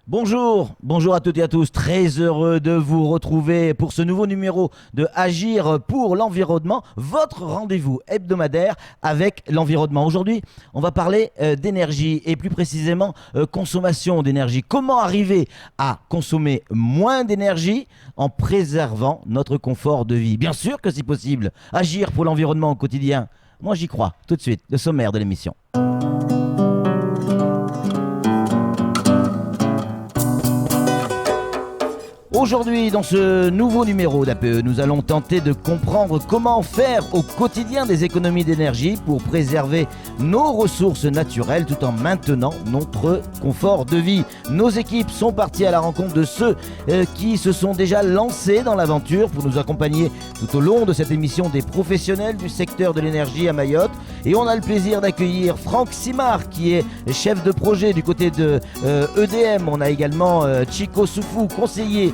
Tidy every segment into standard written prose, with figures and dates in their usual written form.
Bonjour à toutes et à tous, très heureux de vous retrouver pour ce nouveau numéro de Agir pour l'environnement, votre rendez-vous hebdomadaire avec l'environnement. Aujourd'hui, on va parler d'énergie et plus précisément consommation d'énergie. Comment arriver à consommer moins d'énergie en préservant notre confort de vie? Bien sûr que c'est possible, agir pour l'environnement au quotidien. Moi j'y crois, tout de suite, le sommaire de l'émission. Aujourd'hui, dans ce nouveau numéro d'APE, nous allons tenter de comprendre comment faire au quotidien des économies d'énergie pour préserver nos ressources naturelles tout en maintenant notre confort de vie. Nos équipes sont parties à la rencontre de ceux qui se sont déjà lancés dans l'aventure pour nous accompagner tout au long de cette émission des professionnels du secteur de l'énergie à Mayotte. Et on a le plaisir d'accueillir Franck Simard qui est chef de projet du côté de EDM. On a également Chico Soufou, conseiller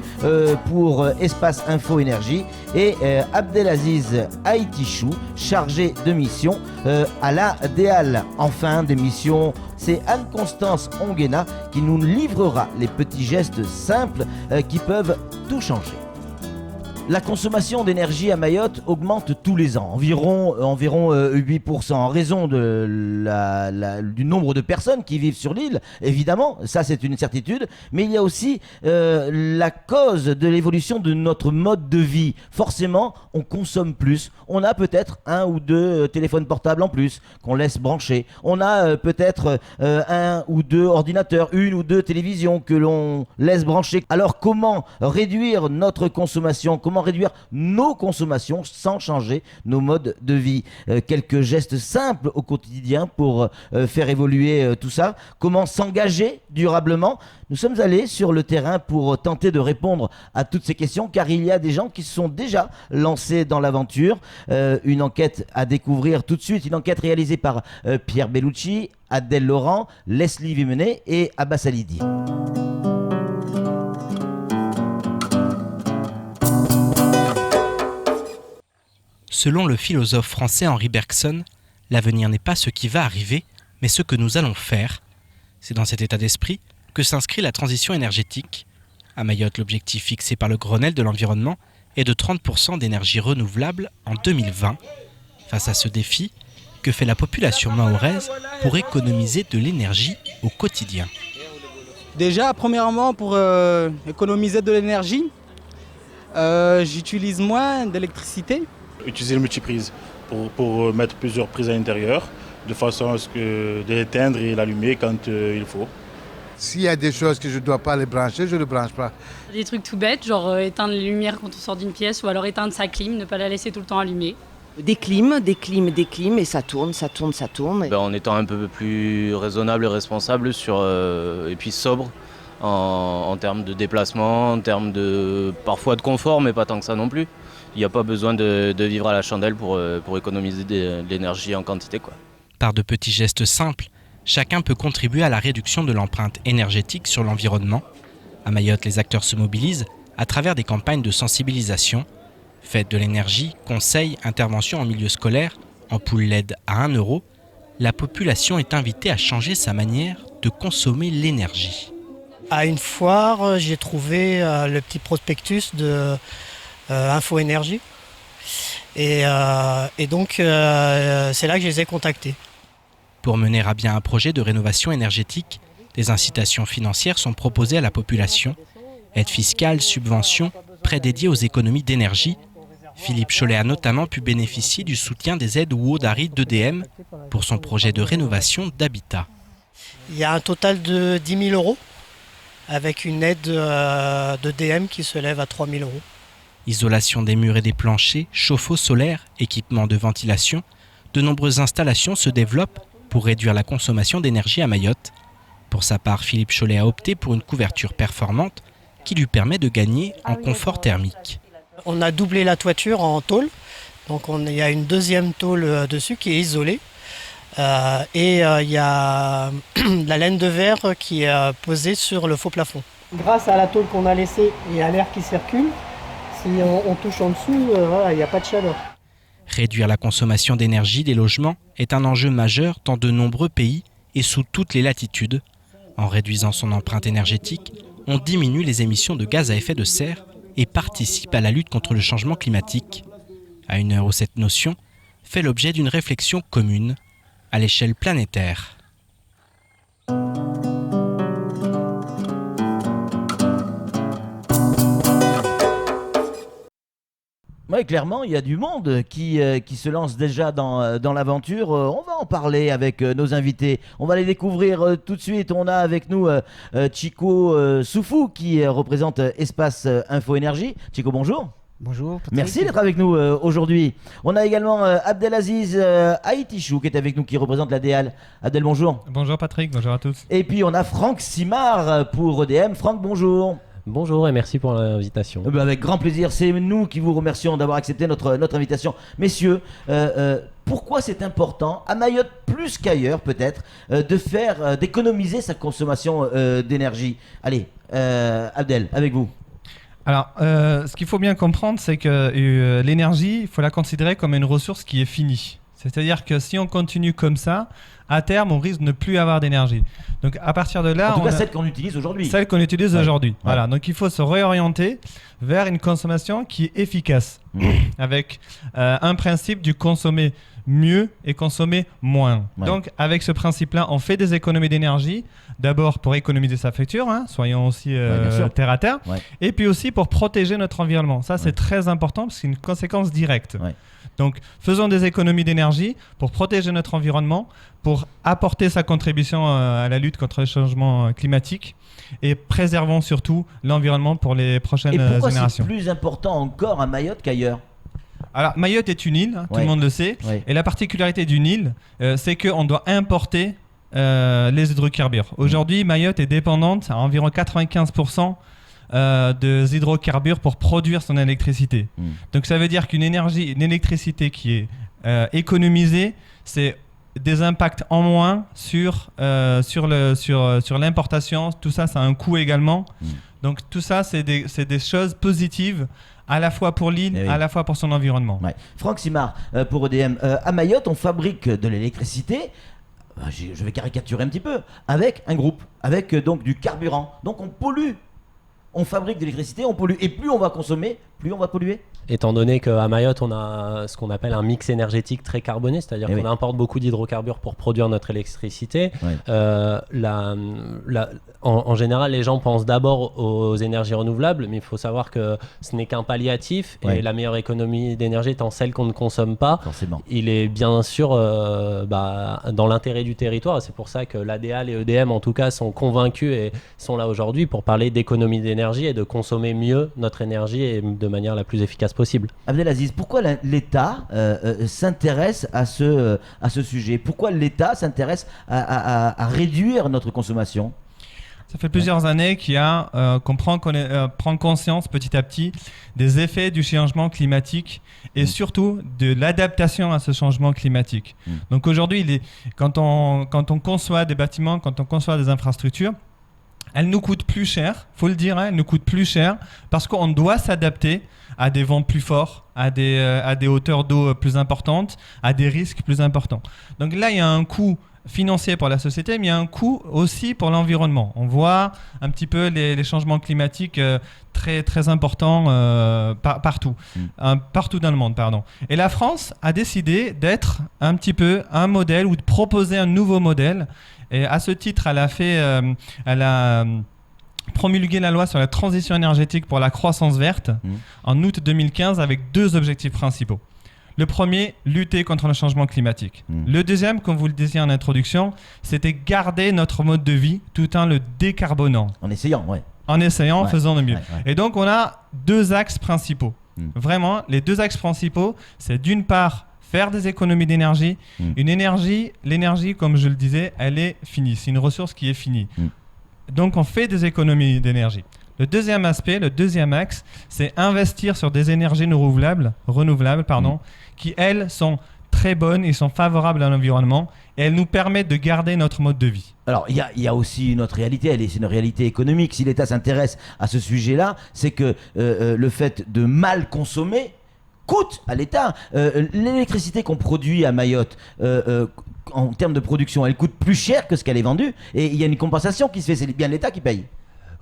pour Espace Info Énergie, et Abdelaziz Aïtichou, chargé de mission à la DEAL. Enfin, des missions, c'est Anne-Constance Onguena qui nous livrera les petits gestes simples qui peuvent tout changer. La consommation d'énergie à Mayotte augmente tous les ans, environ 8%, en raison du nombre de personnes qui vivent sur l'île. Évidemment, ça c'est une certitude, mais il y a aussi la cause de l'évolution de notre mode de vie. Forcément, on consomme plus. On a peut-être un ou deux téléphones portables en plus qu'on laisse brancher. On a peut-être un ou deux ordinateurs, une ou deux télévisions que l'on laisse brancher. Alors comment réduire notre consommation ? Comment réduire nos consommations sans changer nos modes de vie? Quelques gestes simples au quotidien pour faire évoluer tout ça. Comment s'engager durablement? Nous sommes allés sur le terrain pour tenter de répondre à toutes ces questions, car il y a des gens qui se sont déjà lancés dans l'aventure. Une enquête à découvrir tout de suite, une enquête réalisée par Pierre Bellucci, Adèle Laurent, Leslie Vimenet et Abbas Alidi. Selon le philosophe français Henri Bergson, l'avenir n'est pas ce qui va arriver, mais ce que nous allons faire. C'est dans cet état d'esprit que s'inscrit la transition énergétique. À Mayotte, l'objectif fixé par le Grenelle de l'environnement est de 30% d'énergie renouvelable en 2020. Face à ce défi, que fait la population mahoraise pour économiser de l'énergie au quotidien? Déjà, premièrement, pour économiser de l'énergie, j'utilise moins d'électricité. Utiliser le multiprise pour mettre plusieurs prises à l'intérieur, de façon à ce que de l'éteindre et l'allumer quand il faut. S'il y a des choses que je ne dois pas les brancher, je ne les branche pas. Des trucs tout bêtes, genre éteindre les lumières quand on sort d'une pièce ou alors éteindre sa clim, ne pas la laisser tout le temps allumée. Des clims et ça tourne. En étant un peu plus raisonnable et responsable et puis sobre en termes de déplacement, en termes parfois de confort, mais pas tant que ça non plus. Il n'y a pas besoin de vivre à la chandelle pour économiser de l'énergie en quantité, quoi. Par de petits gestes simples, chacun peut contribuer à la réduction de l'empreinte énergétique sur l'environnement. À Mayotte, les acteurs se mobilisent à travers des campagnes de sensibilisation. Fête de l'énergie, conseils, interventions en milieu scolaire, ampoule LED à 1 €, la population est invitée à changer sa manière de consommer l'énergie. À une foire, j'ai trouvé le petit prospectus de Info Énergie. Et donc, c'est là que je les ai contactés. Pour mener à bien un projet de rénovation énergétique, des incitations financières sont proposées à la population. Aides fiscales, subventions, prêts dédiés aux économies d'énergie. Philippe Cholet a notamment pu bénéficier du soutien des aides Woodari d'EDM pour son projet de rénovation d'habitat. Il y a un total de 10 000 € avec une aide d'EDM qui se lève à 3 000 €. Isolation des murs et des planchers, chauffe-eau solaire, équipement de ventilation, de nombreuses installations se développent pour réduire la consommation d'énergie à Mayotte. Pour sa part, Philippe Cholet a opté pour une couverture performante qui lui permet de gagner en confort thermique. On a doublé la toiture en tôle, donc il y a une deuxième tôle dessus qui est isolée. Et il y a la laine de verre qui est posée sur le faux plafond. Grâce à la tôle qu'on a laissée et à l'air qui circule, si on touche en dessous, il n'y a pas de chaleur. Réduire la consommation d'énergie des logements est un enjeu majeur dans de nombreux pays et sous toutes les latitudes. En réduisant son empreinte énergétique, on diminue les émissions de gaz à effet de serre et participe à la lutte contre le changement climatique. À une heure où cette notion fait l'objet d'une réflexion commune à l'échelle planétaire. Oui, clairement, il y a du monde qui se lance déjà dans l'aventure. On va en parler avec nos invités. On va les découvrir tout de suite. On a avec nous Chico Soufou qui représente Espace Info Énergie. Chico, bonjour. Bonjour. Patrick. Merci d'être avec nous aujourd'hui. On a également Abdelaziz Haïtichou qui est avec nous, qui représente la DEAL. Abdel, bonjour. Bonjour Patrick, bonjour à tous. Et puis on a Franck Simard pour EDM. Franck, bonjour. Bonjour et merci pour l'invitation. Avec grand plaisir, c'est nous qui vous remercions d'avoir accepté notre invitation. Messieurs, pourquoi c'est important, à Mayotte plus qu'ailleurs peut-être, d'économiser sa consommation d'énergie? Allez, Abdel, avec vous. Alors, ce qu'il faut bien comprendre, c'est que l'énergie, il faut la considérer comme une ressource qui est finie. C'est-à-dire que si on continue comme ça, à terme, on risque de ne plus avoir d'énergie. Donc à partir de là... En tout cas, celle qu'on utilise aujourd'hui. Celle qu'on utilise aujourd'hui. Ouais. Voilà. Donc il faut se réorienter vers une consommation qui est efficace, avec un principe du consommer mieux et consommer moins. Ouais. Donc avec ce principe-là, on fait des économies d'énergie, d'abord pour économiser sa facture, soyons aussi terre à terre, et puis aussi pour protéger notre environnement. Ça, c'est très important parce que c'est une conséquence directe. Ouais. Donc, faisons des économies d'énergie pour protéger notre environnement, pour apporter sa contribution à la lutte contre le changement climatique et préservons surtout l'environnement pour les prochaines générations. Et pourquoi c'est plus important encore à Mayotte qu'ailleurs ? Alors, Mayotte est une île, tout le monde le sait, et la particularité d'une île, c'est qu'on doit importer les hydrocarbures. Aujourd'hui, Mayotte est dépendante à environ 95% des hydrocarbures pour produire son électricité. Donc ça veut dire qu'une électricité qui est économisée, c'est des impacts en moins sur l'importation. Tout ça, ça a un coût également. Donc tout ça, c'est des choses positives à la fois pour l'île, à la fois pour son environnement. Ouais. Franck Simard, pour EDM, à Mayotte, on fabrique de l'électricité, je vais caricaturer un petit peu, avec un groupe, avec donc du carburant. Donc on pollue. On fabrique de l'électricité, on pollue. Et plus on va consommer, plus on va polluer. Étant donné qu'à Mayotte, on a ce qu'on appelle un mix énergétique très carboné, c'est-à-dire qu'on importe beaucoup d'hydrocarbures pour produire notre électricité. En général, les gens pensent d'abord aux énergies renouvelables, mais il faut savoir que ce n'est qu'un palliatif. Et la meilleure économie d'énergie étant celle qu'on ne consomme pas, il est bien sûr dans l'intérêt du territoire. C'est pour ça que l'ADEAL et EDM, en tout cas, sont convaincus et sont là aujourd'hui pour parler d'économie d'énergie et de consommer mieux notre énergie et de manière la plus efficace possible. Abdelaziz, pourquoi l'État s'intéresse à ce sujet? Pourquoi l'État s'intéresse à réduire notre consommation? Ça fait plusieurs années qu'on prend conscience petit à petit des effets du changement climatique et surtout de l'adaptation à ce changement climatique. Donc aujourd'hui, quand on conçoit des bâtiments, quand on conçoit des infrastructures, elles nous coûtent plus cher, faut le dire, elles nous coûtent plus cher parce qu'on doit s'adapter à des vents plus forts, à des hauteurs d'eau plus importantes, à des risques plus importants. Donc là, il y a un coût financier pour la société, mais il y a un coût aussi pour l'environnement. On voit un petit peu les changements climatiques très, très importants partout dans le monde. Et la France a décidé d'être un petit peu un modèle ou de proposer un nouveau modèle. Et à ce titre, elle a promulgué la loi sur la transition énergétique pour la croissance verte en août 2015 avec 2 objectifs principaux. Le premier, lutter contre le changement climatique. Le deuxième, comme vous le disiez en introduction, c'était garder notre mode de vie tout en le décarbonant. En essayant, en faisant de mieux. Et donc, on a 2 axes principaux. Vraiment, les 2 axes principaux, c'est d'une part faire des économies d'énergie. L'énergie, comme je le disais, elle est finie. C'est une ressource qui est finie. Donc, on fait des économies d'énergie. Le deuxième aspect, le deuxième axe, c'est investir sur des énergies renouvelables, qui, elles, sont très bonnes et sont favorables à l'environnement et elles nous permettent de garder notre mode de vie. Alors, il y a aussi une autre réalité, c'est une réalité économique. Si l'État s'intéresse à ce sujet-là, c'est que le fait de mal consommer coûte à l'État. L'électricité qu'on produit à Mayotte, en termes de production, elle coûte plus cher que ce qu'elle est vendue, et il y a une compensation qui se fait, c'est bien l'État qui paye.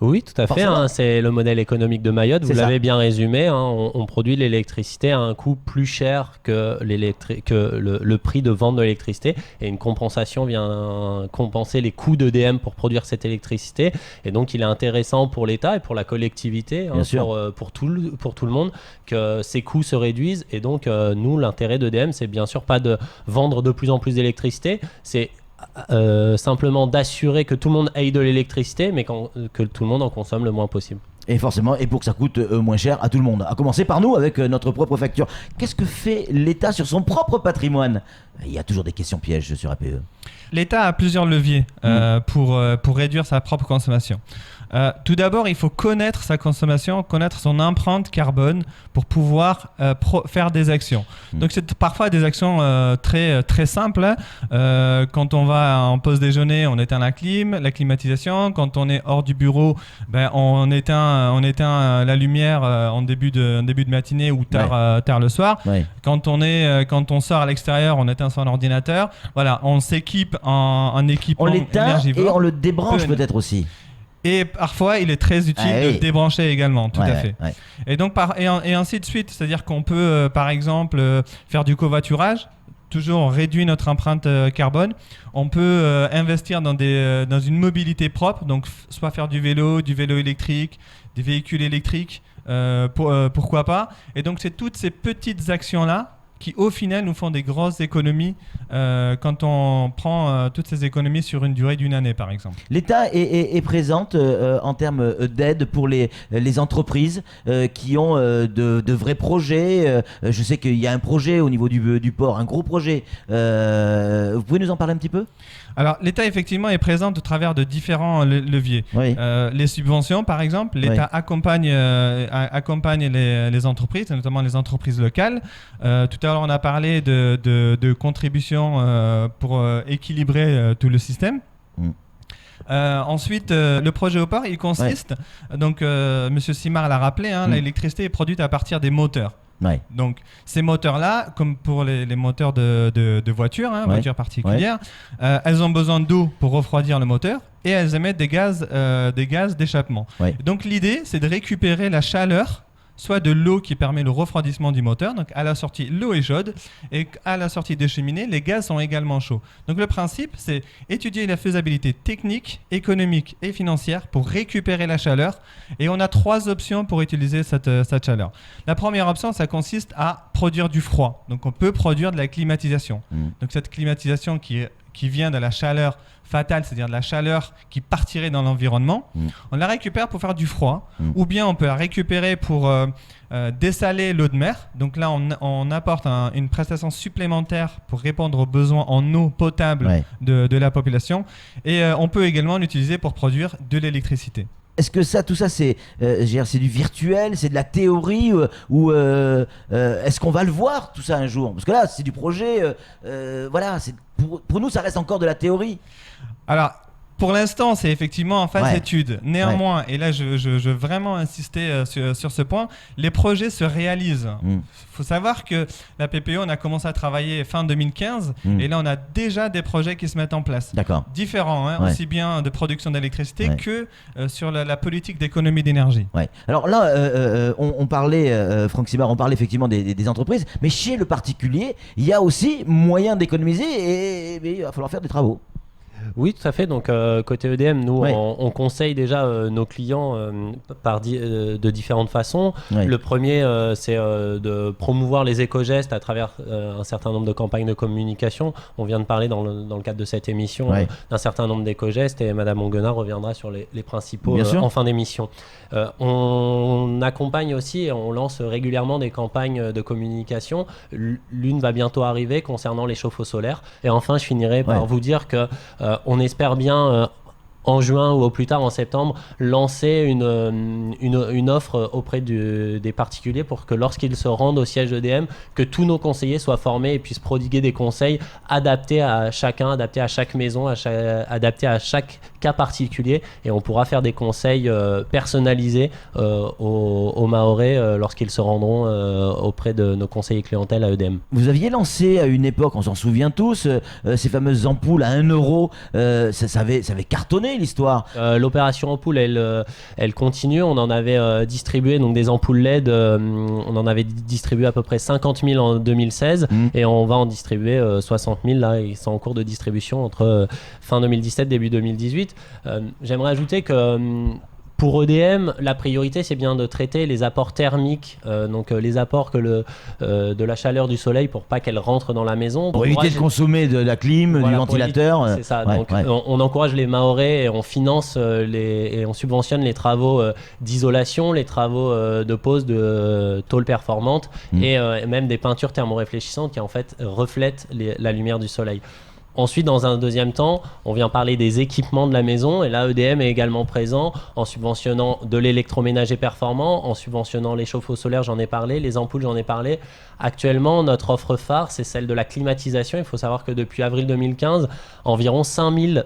Oui, tout à fait. C'est le modèle économique de Mayotte. Vous l'avez bien résumé. On produit l'électricité à un coût plus cher que le prix de vente de l'électricité. Et une compensation vient compenser les coûts d'EDM pour produire cette électricité. Et donc, il est intéressant pour l'État et pour la collectivité, pour tout le monde, que ces coûts se réduisent. Et donc, nous, l'intérêt d'EDM, c'est bien sûr pas de vendre de plus en plus d'électricité. C'est simplement d'assurer que tout le monde ait de l'électricité, mais que tout le monde en consomme le moins possible. Et forcément, et pour que ça coûte moins cher à tout le monde. À commencer par nous, avec notre propre facture. Qu'est-ce que fait l'État sur son propre patrimoine ? Il y a toujours des questions pièges sur APE. L'État a plusieurs leviers pour réduire sa propre consommation. Tout d'abord, il faut connaître sa consommation, connaître son empreinte carbone pour pouvoir faire des actions. Donc, c'est parfois des actions très, très simples. Quand on va en pause déjeuner, on éteint la climatisation. Quand on est hors du bureau, on éteint la lumière en début de matinée ou tard le soir. Ouais. Quand on sort à l'extérieur, on éteint son ordinateur. Voilà, on s'équipe en équipement énergivore. Et on le débranche peut-être aussi. Et parfois, il est très utile de débrancher également, tout à fait. Ouais. Et donc, et ainsi de suite. C'est-à-dire qu'on peut, par exemple, faire du covoiturage. Toujours, on réduit notre empreinte carbone. On peut investir dans une mobilité propre. Donc, soit faire du vélo électrique, des véhicules électriques, pourquoi pas. Et donc, c'est toutes ces petites actions-là qui au final nous font des grosses économies quand on prend toutes ces économies sur une durée d'une année par exemple. L'État est présente en termes d'aide pour les entreprises qui ont de vrais projets. Je sais qu'il y a un projet au niveau du port, un gros projet. Vous pouvez nous en parler un petit peu ? Alors, l'État, effectivement, est présent au travers de différents leviers. Oui. Les subventions, par exemple, l'État accompagne les entreprises, notamment les entreprises locales. Tout à l'heure, on a parlé de contributions pour équilibrer tout le système. Ensuite, le projet au port, il consiste, donc M. Simard l'a rappelé, l'électricité est produite à partir des moteurs. Ouais. Donc ces moteurs-là, comme pour les moteurs de voitures, voitures particulières, elles ont besoin d'eau pour refroidir le moteur et elles émettent des gaz d'échappement. Ouais. Donc l'idée, c'est de récupérer la chaleur, soit de l'eau qui permet le refroidissement du moteur. Donc à la sortie, l'eau est chaude et à la sortie des cheminées, les gaz sont également chauds. Donc le principe, c'est étudier la faisabilité technique, économique et financière pour récupérer la chaleur. Et on a 3 options pour utiliser cette chaleur. La première option, ça consiste à produire du froid. Donc on peut produire de la climatisation. Donc cette climatisation qui vient de la chaleur fatale, c'est-à-dire de la chaleur qui partirait dans l'environnement, on la récupère pour faire du froid, ou bien on peut la récupérer pour dessaler l'eau de mer. Donc là, on apporte une prestation supplémentaire pour répondre aux besoins en eau potable de la population, et on peut également l'utiliser pour produire de l'électricité. Est-ce que tout ça, c'est du virtuel, c'est de la théorie, ou est-ce qu'on va le voir tout ça un jour ? Parce que là, c'est du projet, voilà, pour nous, ça reste encore de la théorie. Alors, pour l'instant, c'est effectivement en phase d'étude. Néanmoins, et là, je veux vraiment insister sur ce point, les projets se réalisent. Il faut savoir que la PPE, on a commencé à travailler fin 2015, et là, on a déjà des projets qui se mettent en place. D'accord. Différents, aussi bien de production d'électricité que sur la politique d'économie d'énergie. Ouais. Alors là, on parlait, Franck Simard, on parlait effectivement des entreprises, mais chez le particulier, il y a aussi moyen d'économiser, et il va falloir faire des travaux. Oui, tout à fait. Donc, côté EDM, nous, on conseille déjà nos clients de différentes façons. Oui. Le premier, c'est de promouvoir les éco-gestes à travers un certain nombre de campagnes de communication. On vient de parler dans le cadre de cette émission d'un certain nombre d'éco-gestes, et Madame Onguenard reviendra sur les principaux en fin d'émission. On accompagne aussi et on lance régulièrement des campagnes de communication. L'une va bientôt arriver concernant les chauffe-eau solaires. Et enfin, je finirai par vous dire que on espère bien en juin ou au plus tard en septembre lancer une offre auprès des particuliers pour que lorsqu'ils se rendent au siège EDM, que tous nos conseillers soient formés et puissent prodiguer des conseils adaptés à chacun, adaptés à chaque maison, adaptés à chaque cas particulier et on pourra faire des conseils personnalisés aux Mahorais lorsqu'ils se rendront auprès de nos conseillers clientèle à EDM. Vous aviez lancé à une époque, on s'en souvient tous, ces fameuses ampoules à 1 euro. Ça avait cartonné l'histoire. L'opération ampoule, elle continue. On en avait distribué donc des ampoules LED. On en avait distribué à peu près 50 000 en 2016 et on va en distribuer 60 000 là. Ils sont en cours de distribution entre fin 2017 début 2018. J'aimerais ajouter que pour EDM, la priorité, c'est bien de traiter les apports thermiques, donc les apports de la chaleur du soleil pour pas qu'elle rentre dans la maison. Pour éviter de consommer de la clim, du ventilateur. C'est ça. Donc, on encourage les Mahorais et on finance et on subventionne les travaux d'isolation, les travaux de pose de tôles performantes et même des peintures thermoréfléchissantes qui en fait reflètent la lumière du soleil. Ensuite, dans un deuxième temps, on vient parler des équipements de la maison et là, EDM est également présent en subventionnant de l'électroménager performant, en subventionnant les chauffe-eau solaires, j'en ai parlé, les ampoules, j'en ai parlé. Actuellement, notre offre phare, c'est celle de la climatisation. Il faut savoir que depuis avril 2015, environ 5000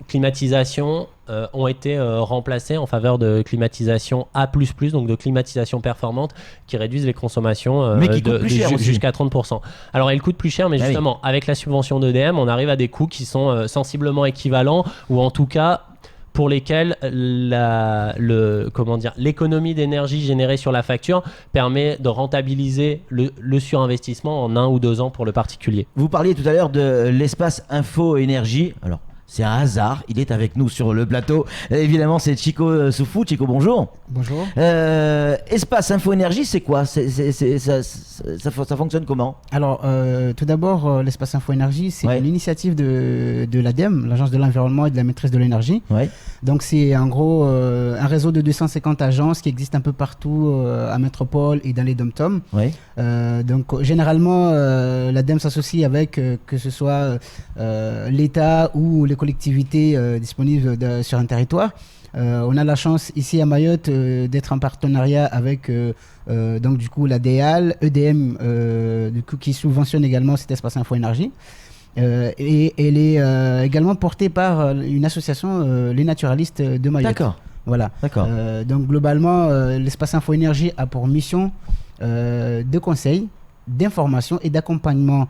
climatisations ont été remplacées en faveur de climatisation A++, donc de climatisation performante qui réduisent les consommations jusqu'à 30%. Alors elles coûtent plus cher, mais justement avec la subvention d'EDM, on arrive à des coûts qui sont sensiblement équivalents ou en tout cas pour lesquels l'économie d'énergie générée sur la facture permet de rentabiliser le surinvestissement en 1 ou 2 ans pour le particulier. Vous parliez tout à l'heure de l'espace info énergie. Alors, c'est un hasard, il est avec nous sur le plateau. Évidemment, c'est Chico Soufou. Chico, bonjour. Bonjour. Espace Info Énergie, c'est quoi? Ça fonctionne comment? Alors, tout d'abord, l'espace Info Énergie, c'est une initiative de l'ADEME, l'Agence de l'environnement et de la maîtrise de l'énergie. Donc, c'est en gros un réseau de 250 agences qui existent un peu partout à métropole et dans les dom-toms. Donc, généralement, l'ADEME s'associe avec que ce soit l'État ou les collectivités disponibles sur un territoire. On a la chance ici à Mayotte d'être en partenariat avec donc du coup la DEAL, EDM du coup, qui subventionne également cet espace Info Énergie. Et elle est également portée par une association, les naturalistes de Mayotte. D'accord. Voilà. D'accord. Donc globalement, l'espace Info Énergie a pour mission de conseil, d'information et d'accompagnement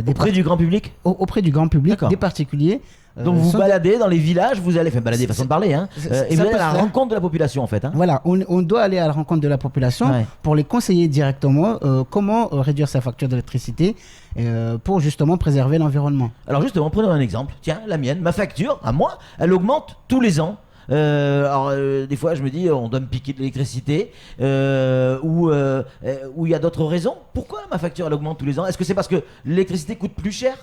auprès du grand public, auprès du grand public, des particuliers. Donc vous baladez dans les villages, vous allez, balader façon de parler, hein, et vous allez à la rencontre de la population en fait. Hein. Voilà, on doit aller à la rencontre de la population pour les conseiller directement comment réduire sa facture d'électricité pour justement préserver l'environnement. Alors justement, prenons un exemple. Tiens, la mienne, ma facture, à moi, elle augmente tous les ans. Des fois je me dis on doit me piquer de l'électricité ou il y a d'autres raisons. Pourquoi ma facture elle augmente tous les ans? Est-ce que c'est parce que l'électricité coûte plus cher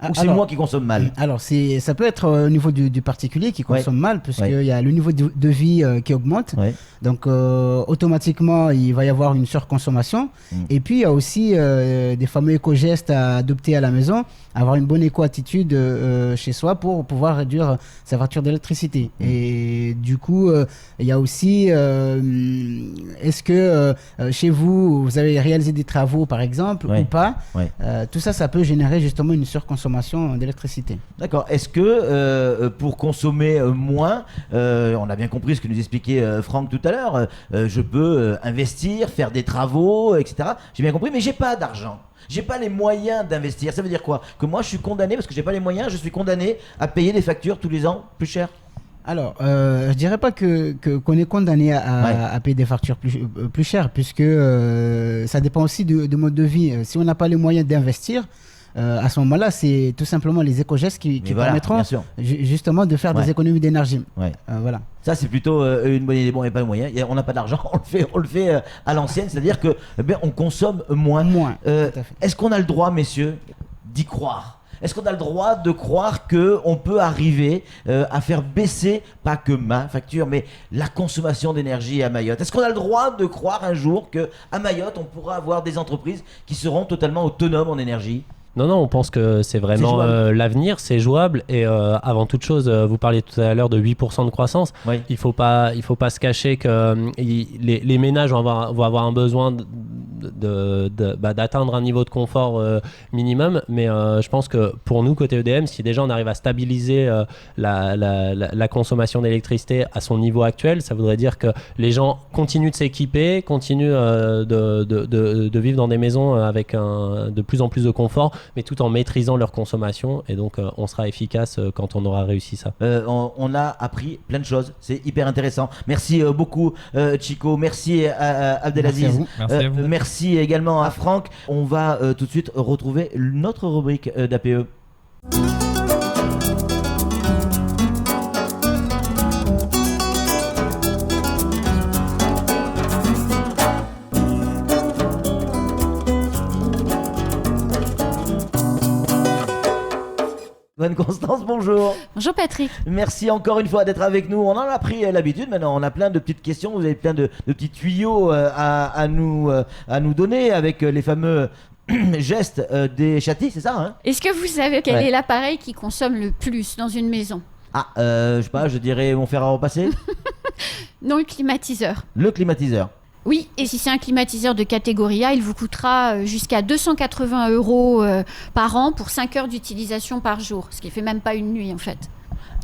ou c'est moi qui consomme mal? Alors ça peut être au niveau du particulier qui consomme mal puisqu'il y a le niveau de vie qui augmente. Donc automatiquement il va y avoir une surconsommation. Et puis il y a aussi des fameux éco-gestes à adopter à la maison, avoir une bonne éco-attitude chez soi pour pouvoir réduire sa facture d'électricité. Et du coup il y a aussi est-ce que chez vous avez réalisé des travaux par exemple ou pas. Tout ça, ça peut générer justement une surconsommation d'électricité. D'accord. Est-ce que pour consommer moins, on a bien compris ce que nous expliquait Franck tout à l'heure, je peux investir, faire des travaux, etc. J'ai bien compris, mais j'ai pas d'argent. J'ai pas les moyens d'investir. Ça veut dire quoi? Que moi je suis condamné, parce que j'ai pas les moyens, je suis condamné à payer des factures tous les ans plus chères? Alors, je dirais pas qu'on est condamné à payer des factures plus chères, puisque ça dépend aussi du mode de vie. Si on n'a pas les moyens d'investir, à ce moment-là, c'est tout simplement les éco-gestes qui permettront justement de faire des économies d'énergie. Voilà. Ça, c'est plutôt une bonne idée. Bon, il n'y a pas de moyens, on n'a pas d'argent, on le fait à l'ancienne, c'est-à-dire que on consomme moins. Est-ce qu'on a le droit, messieurs, d'y croire? Est-ce qu'on a le droit de croire qu'on peut arriver à faire baisser, pas que ma facture, mais la consommation d'énergie à Mayotte? Est-ce qu'on a le droit de croire un jour qu'à Mayotte, on pourra avoir des entreprises qui seront totalement autonomes en énergie? Non, on pense que c'est vraiment l'avenir, c'est jouable. Et avant toute chose, vous parliez tout à l'heure de 8% de croissance. Il faut pas se cacher que les ménages vont avoir un besoin d'atteindre un niveau de confort minimum. Mais je pense que pour nous, côté EDM, si déjà on arrive à stabiliser la consommation d'électricité à son niveau actuel, ça voudrait dire que les gens continuent de s'équiper, continuent de vivre dans des maisons avec de plus en plus de confort, mais tout en maîtrisant leur consommation. Et donc, on sera efficace quand on aura réussi ça. On a appris plein de choses. C'est hyper intéressant. Merci beaucoup, Chico. Merci à Abdelaziz. Merci à vous. Merci également à Franck. On va tout de suite retrouver notre rubrique d'APE. Constance, bonjour. Bonjour Patrick. Merci encore une fois d'être avec nous. On en a pris l'habitude maintenant. On a plein de petites questions. Vous avez plein de petits tuyaux à nous donner avec les fameux gestes des châtis, c'est ça, hein? Est-ce que vous savez quel est l'appareil qui consomme le plus dans une maison? Je sais pas, je dirais mon fer à repasser. Non, le climatiseur. Le climatiseur. Oui, et si c'est un climatiseur de catégorie A, il vous coûtera jusqu'à 280 € par an pour 5 heures d'utilisation par jour, ce qui fait même pas une nuit en fait.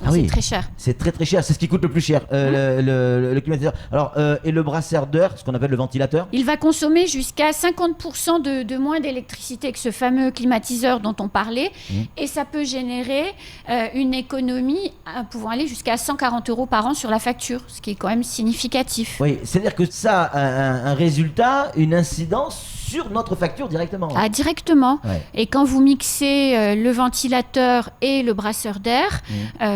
Donc c'est très cher. C'est très très cher, c'est ce qui coûte le plus cher, le climatiseur. Alors, et le brasseur d'air, ce qu'on appelle le ventilateur? Il va consommer jusqu'à 50% de moins d'électricité que ce fameux climatiseur dont on parlait, et ça peut générer une économie pouvant aller jusqu'à 140 € par an sur la facture, ce qui est quand même significatif. Oui, c'est-à-dire que ça a un résultat, une incidence sur notre facture directement. Ah, directement. Ouais. Et quand vous mixez le ventilateur et le brasseur d'air,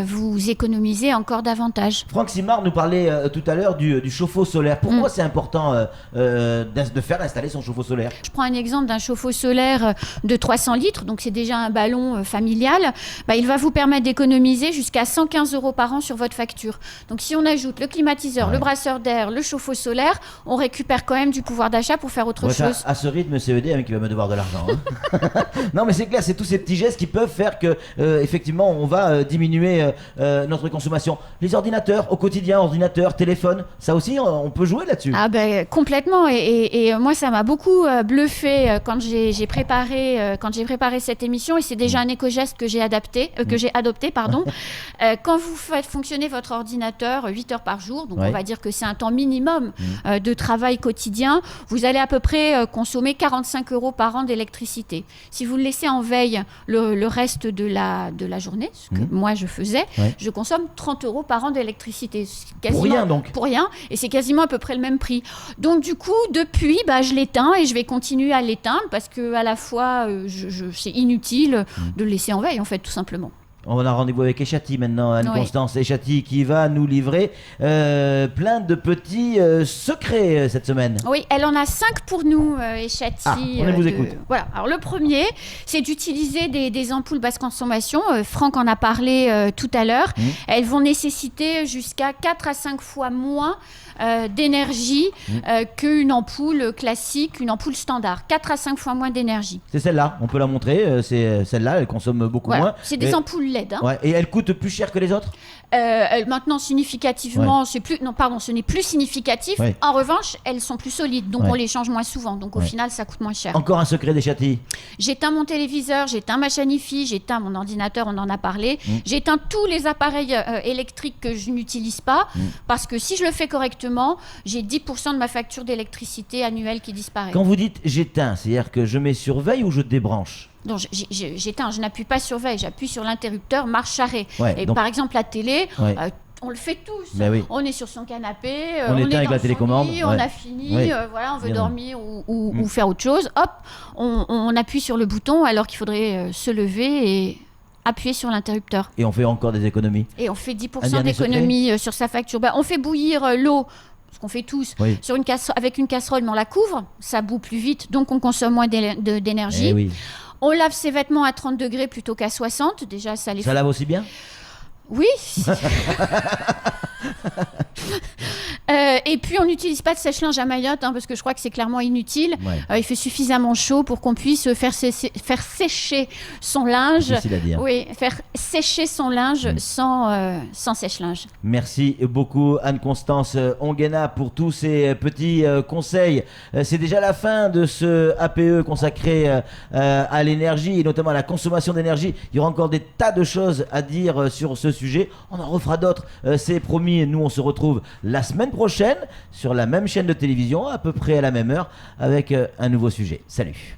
vous économisez encore davantage. Franck Simard nous parlait tout à l'heure du chauffe-eau solaire. Pourquoi c'est important de faire installer son chauffe-eau solaire? Je prends un exemple d'un chauffe-eau solaire de 300 litres, donc c'est déjà un ballon familial. Il va vous permettre d'économiser jusqu'à 115 € par an sur votre facture. Donc si on ajoute le climatiseur, le brasseur d'air, le chauffe-eau solaire, on récupère quand même du pouvoir d'achat pour faire autre chose. À ce rythme, c'est EDM qui va me devoir de l'argent. Hein. Non, mais c'est clair, c'est tous ces petits gestes qui peuvent faire que, effectivement, on va diminuer notre consommation. Les ordinateurs, au quotidien, ordinateurs, téléphone, ça aussi, on peut jouer là-dessus. Ah complètement. Et moi, ça m'a beaucoup bluffé quand j'ai préparé cette émission. Et c'est déjà un éco-geste que j'ai adopté. Quand vous faites fonctionner votre ordinateur 8 heures par jour, donc on va dire que c'est un temps minimum de travail quotidien, vous allez à peu près consommer 45 € par an d'électricité. Si vous le laissez en veille le reste de la journée, ce que moi je faisais, je consomme 30 € par an d'électricité. Pour rien donc. Pour rien, et c'est quasiment à peu près le même prix. Donc du coup, depuis, je l'éteins et je vais continuer à l'éteindre parce que à la fois, c'est inutile de le laisser en veille en fait, tout simplement. On a rendez-vous avec Echati maintenant, Anne-Constance Echati qui va nous livrer plein de petits secrets cette semaine. Oui, elle en a 5 pour nous, Echati. On vous écoute. Voilà. Alors le premier, c'est d'utiliser des ampoules basse consommation. Franck en a parlé tout à l'heure. Elles vont nécessiter jusqu'à 4 à 5 fois moins d'énergie qu'une ampoule classique, une ampoule standard. 4 à 5 fois moins d'énergie. C'est celle-là, on peut la montrer. C'est celle-là, elle consomme beaucoup moins. C'est des ampoules LED. Et elle coûte plus cher que les autres? Maintenant, significativement, ce n'est plus significatif. En revanche, elles sont plus solides, donc on les change moins souvent. Donc au final, ça coûte moins cher. Encore un secret d'Echati. J'éteins mon téléviseur, j'éteins ma chaîne IFI, j'éteins mon ordinateur, on en a parlé. J'éteins tous les appareils électriques que je n'utilise pas, parce que si je le fais correctement, j'ai 10% de ma facture d'électricité annuelle qui disparaît. Quand vous dites j'éteins, c'est-à-dire que je mets sur veille ou je débranche? Non, j'éteins, je n'appuie pas sur veille, j'appuie sur l'interrupteur marche-arrêt. Et donc, par exemple, la télé, on le fait tous. On est sur son canapé, on est avec dans la télécommande, lit, on a fini, on veut dormir ou faire autre chose. Hop, on appuie sur le bouton alors qu'il faudrait se lever et appuyer sur l'interrupteur. Et on fait encore des économies. Et on fait 10% d'économies sur sa facture. On fait bouillir l'eau. Ce qu'on fait tous, avec une casserole, mais on la couvre, ça bout plus vite, donc on consomme moins d'énergie. On lave ses vêtements à 30 degrés plutôt qu'à 60. Déjà, ça lave aussi bien? Oui. Et puis on n'utilise pas de sèche-linge à Mayotte parce que je crois que c'est clairement inutile. Il fait suffisamment chaud pour qu'on puisse faire sécher son linge. Difficile à dire. Oui, faire sécher son linge sans sèche-linge. Merci beaucoup Anne-Constance Onguena pour tous ces petits conseils. C'est déjà la fin de ce APE consacré à l'énergie et notamment à la consommation d'énergie. Il y aura encore des tas de choses à dire sur ce sujet. On en refera d'autres, c'est promis. Nous on se retrouve la semaine prochaine sur la même chaîne de télévision à peu près à la même heure avec un nouveau sujet. Salut.